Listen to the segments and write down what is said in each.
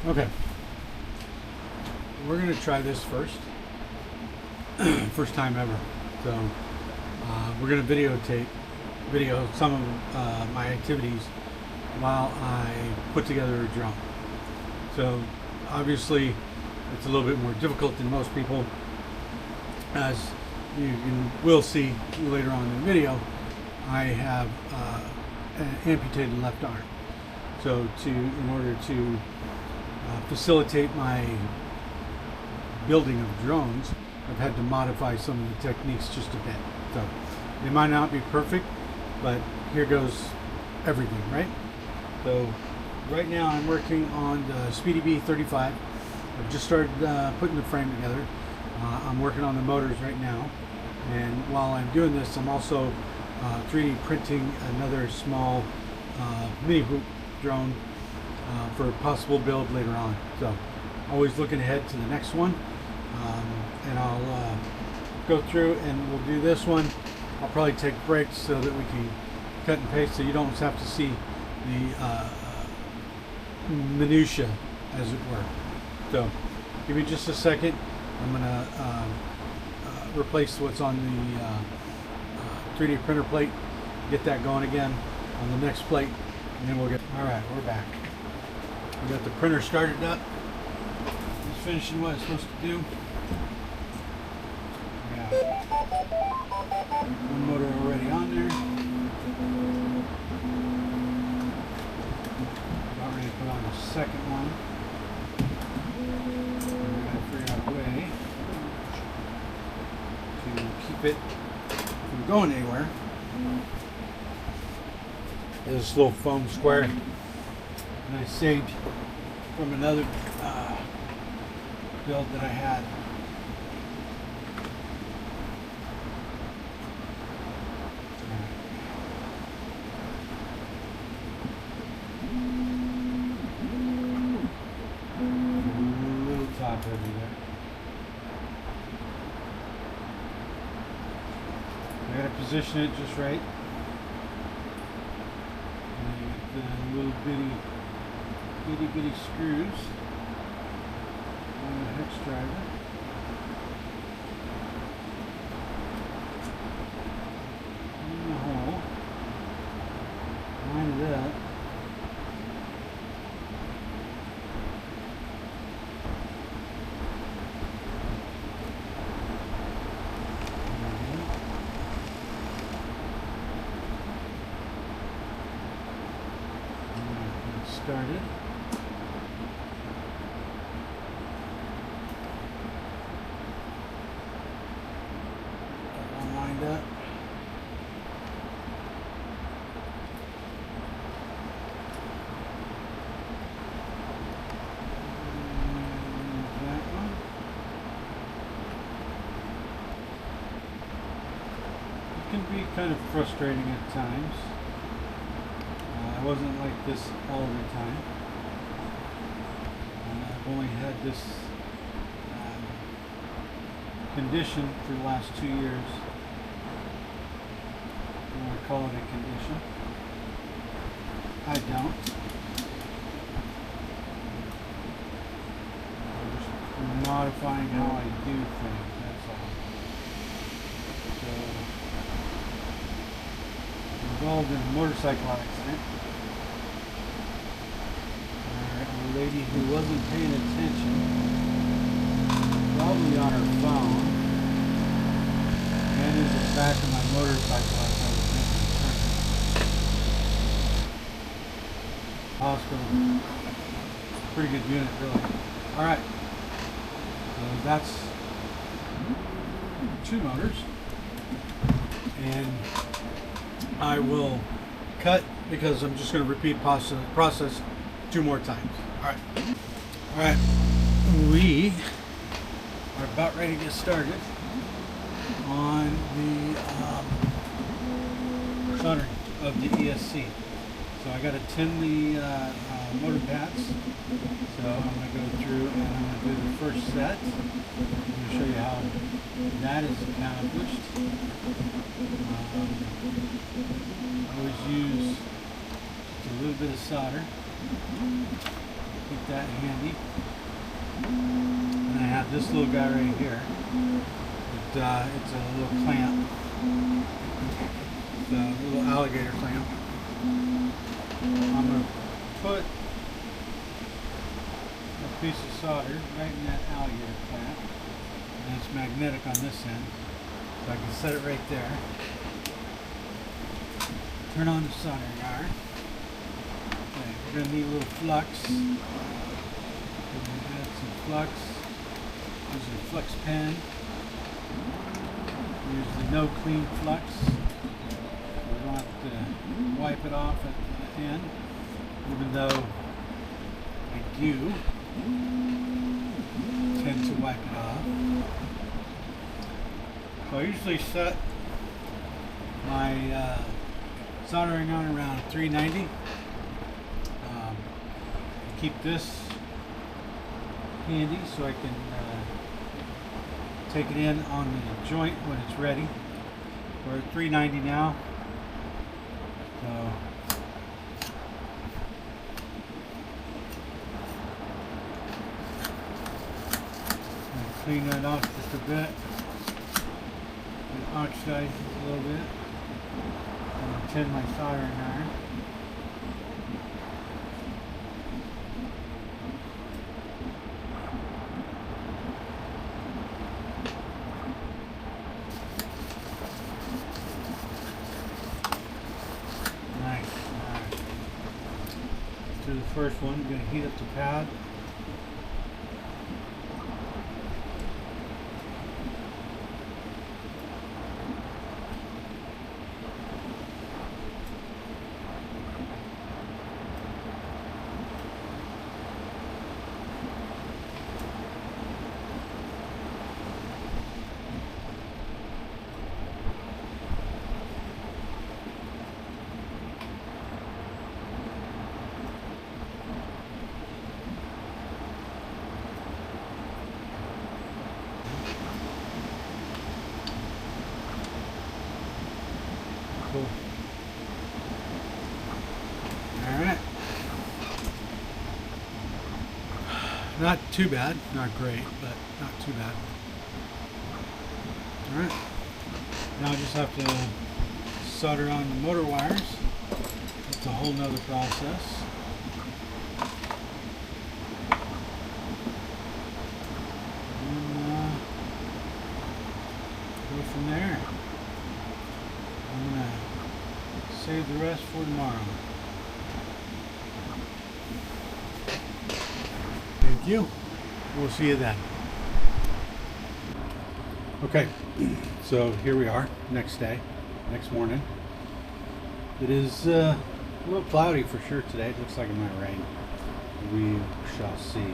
Okay, we're gonna try this first. First time ever. So we're gonna video some of my activities while I put together a drone. So obviously it's a little bit more difficult than most people, as will see later on in the video. I have an amputated left arm. So in order to facilitate my building of drones, I've had to modify some of the techniques just a bit. So they might not be perfect, but here goes everything, right? So right now I'm working on the Speedy Bee 35. I've just started putting the frame together. I'm working on the motors right now, and while I'm doing this, I'm also 3D printing another small mini hoop drone for a possible build later on. So always looking ahead to the next one, and I'll go through and we'll do this one. I'll probably take breaks so that we can cut and paste, so you don't have to see the minutia, as it were. So give me just a second. I'm gonna replace what's on the 3D printer plate, get that going again on the next plate, and then we'll get. All right, we're back. We got the printer started up. It's finishing what it's supposed to do. Yeah. One motor already on there. About ready to put on the second one. We're going to figure out a way to keep it from going anywhere. There's this little foam square that I saved from another build that I had. A little top heavy there. I gotta position it just right. The little bitty screws on the hex driver. In the hole. Line it up. Started. All lined up. That one. It can be kind of frustrating at times. I wasn't like this all the time. I've only had this condition for the last 2 years. I want to call it a condition. I don't. I'm just modifying how I do things, that's all. So, involved in a motorcycle accident. A lady who wasn't paying attention, probably on her phone, and in the back of my motorcycle as I was making a turn. Hospital. Pretty good unit, really. Alright. So that's 2 motors. And I will cut because I'm just going to repeat process 2 more times. Alright, we are about ready to get started on the soldering of the ESC. So I got to tin the motor pads. So I'm going to go through and I'm going to do the first set. I'm going to show you how that is accomplished. I always use just a little bit of solder. keep that handy. And I have this little guy right here. It's a little clamp. It's a little alligator clamp. I'm going to put a piece of solder right in that alligator clamp. And it's magnetic on this end. So I can set it right there. Turn on the soldering iron. Okay, we're going to need a little flux. We're going to add some flux. Use a flux pen. Use the no clean flux. We want to wipe it off at the end, even though I do tend to wipe it off. So I usually set my soldering on around 390. Keep this handy so I can take it in on the joint when it's ready. We're at 390 now. So clean that off just a bit. And oxidize it a little bit. And tin my soldering iron. Nice. Alright. Do the first one. We're going to heat up the pad. Cool. Alright. Not too bad. Not great, but not too bad. Alright. Now I just have to solder on the motor wires. It's a whole nother process. And go from there. I'm going to save the rest for tomorrow. Thank you. We'll see you then. Okay, so here we are, next day, next morning. It is a little cloudy for sure today. It looks like it might rain. We shall see.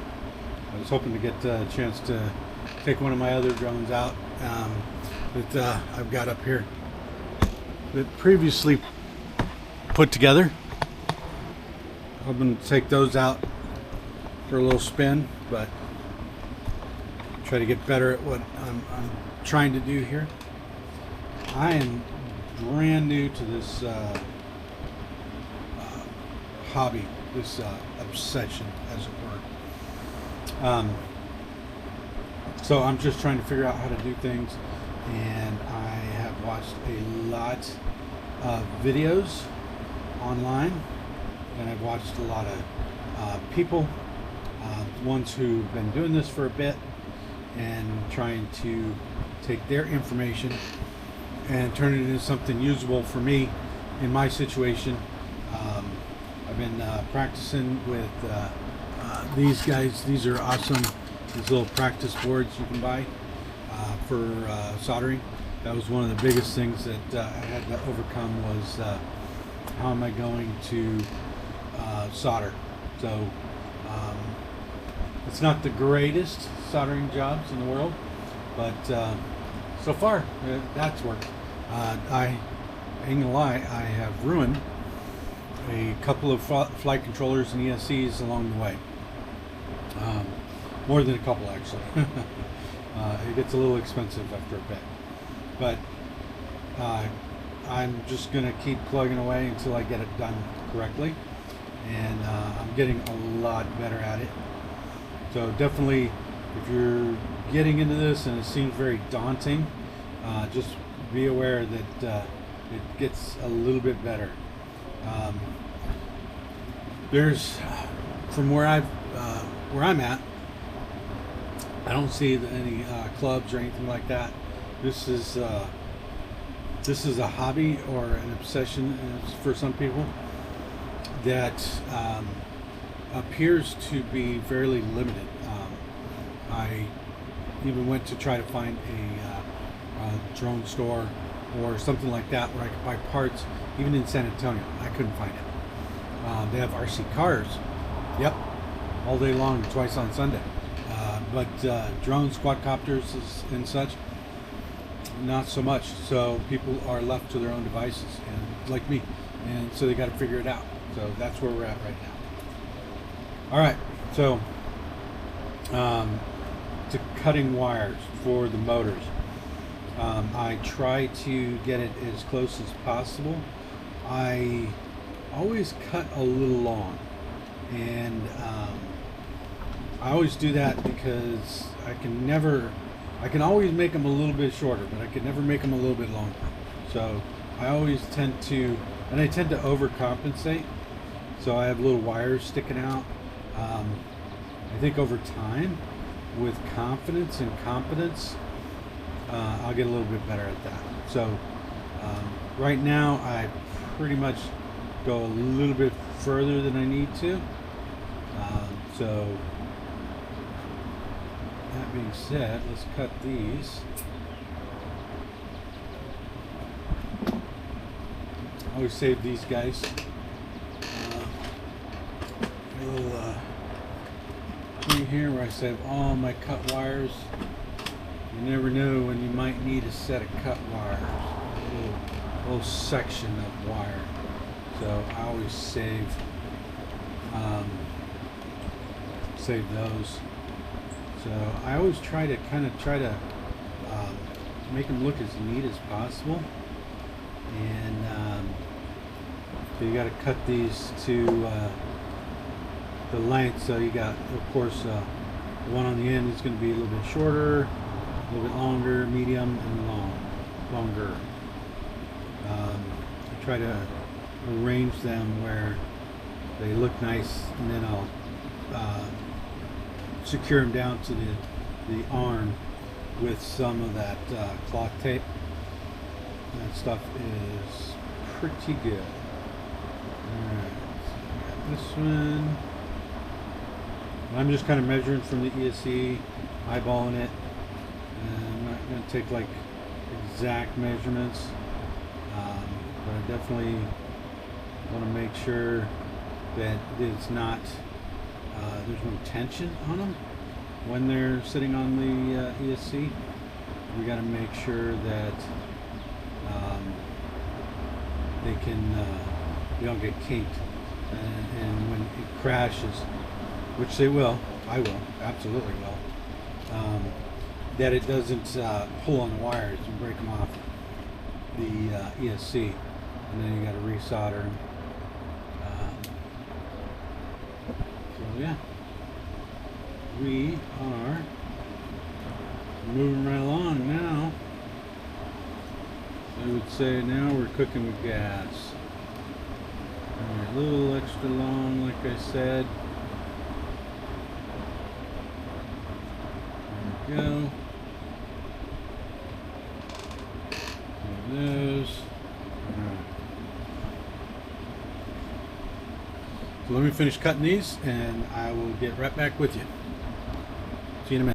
I was hoping to get a chance to take one of my other drones out that I've got up here that previously put together. I'm going to take those out for a little spin, but try to get better at what I'm trying to do here. I am brand new to this hobby, this obsession, as it were. So I'm just trying to figure out how to do things, and I have watched a lot of videos online, and I've watched a lot of people, ones who've been doing this for a bit and trying to take their information and turn it into something usable for me in my situation. I've been practicing with these guys. These are awesome. These little practice boards you can buy for soldering. That was one of the biggest things that I had to overcome was how am I going to solder. So it's not the greatest soldering jobs in the world, but so far that's worked. I ain't gonna lie, I have ruined a couple of flight controllers and ESCs along the way. More than a couple, actually. It gets a little expensive after a bit, but I'm just gonna keep plugging away until I get it done correctly. And I'm getting a lot better at it. So definitely, if you're getting into this and it seems very daunting, just be aware that it gets a little bit better. There's, from where I'm at, I don't see any clubs or anything like that. This is a hobby or an obsession for some people that appears to be fairly limited. I even went to try to find a drone store or something like that where I could buy parts, even in San Antonio. I couldn't find it. They have RC cars, yep, all day long, twice on Sunday. But drones, quadcopters, and such, not so much. So people are left to their own devices, and like me, and so they got to figure it out. So that's where we're at right now. All right, so to cutting wires for the motors. I try to get it as close as possible. I always cut a little long, and I always do that because I can always make them a little bit shorter, but I can never make them a little bit longer. So I always tend to overcompensate. So I have little wires sticking out. I think over time, with confidence and competence, I'll get a little bit better at that. So right now, I pretty much go a little bit further than I need to. So that being said, let's cut these. I always save these guys. A little thing here where I save all my cut wires. You never know when you might need a set of cut wires. A little section of wire. So I always save those. So I always try to make them look as neat as possible. And so you got to cut these to the length. So you got, of course, the one on the end is going to be a little bit shorter, a little bit longer, medium, and longer. I try to arrange them where they look nice, and then I'll secure them down to the arm with some of that cloth tape. That stuff is pretty good. Alright, so I got this one. I'm just kind of measuring from the ESC, eyeballing it. And I'm not going to take like exact measurements, but I definitely want to make sure that it's not, there's no tension on them when they're sitting on the ESC. We got to make sure that they don't get kinked, and when it crashes, which they will, I will, absolutely will, that it doesn't pull on the wires and break them off the ESC, and then you got to resolder them. So yeah, we are moving right along now. I would say now we're cooking with gas. Alright, a little extra long, like I said. There we go. Those. Alright. So let me finish cutting these, and I will get right back with you. See you in a minute.